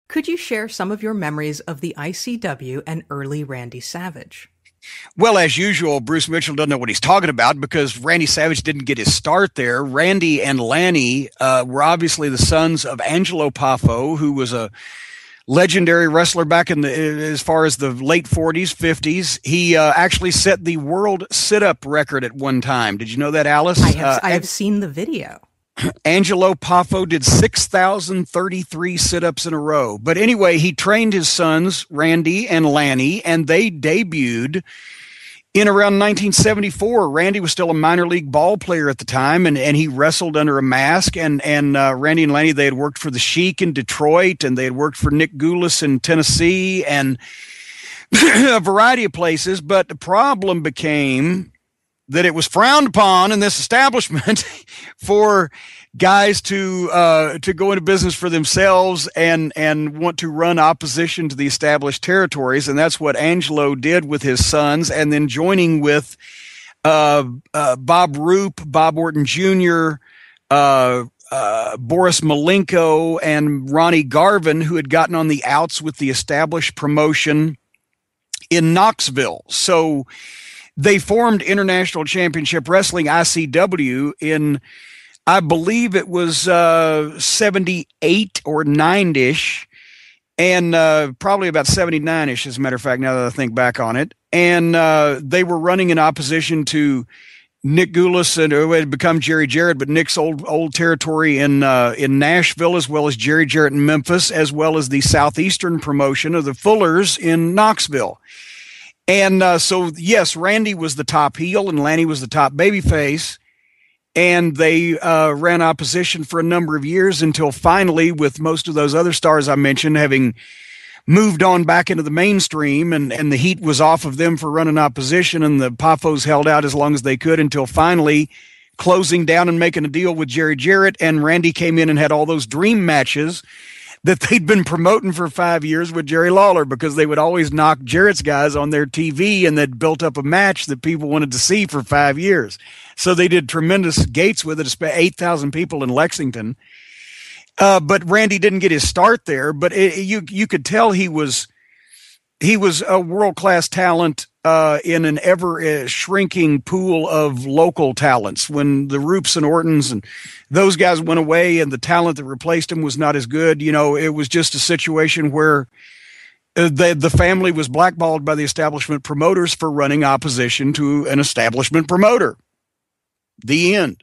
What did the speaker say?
Could you share some of your memories of the ICW and early Randy Savage? Well, as usual, Bruce Mitchell doesn't know what he's talking about because Randy Savage didn't get his start there. Randy and Lanny were obviously the sons of Angelo Poffo, who was a legendary wrestler back in as far as the late 40s, 50s. He actually set the world sit-up record at one time. Did you know that, Alice? I have seen the video. Angelo Poffo did 6,033 sit-ups in a row. But anyway, he trained his sons, Randy and Lanny, and they debuted in around 1974. Randy was still a minor league ball player at the time, and he wrestled under a mask. And Randy and Lanny, they had worked for the Sheik in Detroit, and they had worked for Nick Goulas in Tennessee, and a variety of places. But the problem became that it was frowned upon in this establishment for guys to go into business for themselves and want to run opposition to the established territories. And that's what Angelo did with his sons. And then joining with Bob Roop, Bob Orton Jr., Boris Malenko, and Ronnie Garvin, who had gotten on the outs with the established promotion in Knoxville. So they formed International Championship Wrestling, ICW, in, I believe it was 78 or 9-ish, and probably about 79-ish, as a matter of fact, now that I think back on it. And they were running in opposition to Nick Goulas, and it had become Jerry Jarrett, but Nick's old territory in Nashville, as well as Jerry Jarrett in Memphis, as well as the Southeastern promotion of the Fullers in Knoxville. And so, yes, Randy was the top heel and Lanny was the top babyface. And they ran opposition for a number of years until finally, with most of those other stars I mentioned having moved on back into the mainstream, and the heat was off of them for running opposition, and the Poffos held out as long as they could until finally closing down and making a deal with Jerry Jarrett. And Randy came in and had all those dream matches that they'd been promoting for 5 years with Jerry Lawler, because they would always knock Jarrett's guys on their TV, and they'd built up a match that people wanted to see for 5 years. So they did tremendous gates with it, 8,000 people in Lexington. But Randy didn't get his start there, but you could tell he was a world-class talent in an ever shrinking pool of local talents. When the Roops and Ortons and those guys went away and the talent that replaced him was not as good, it was just a situation where the family was blackballed by the establishment promoters for running opposition to an establishment promoter. The end.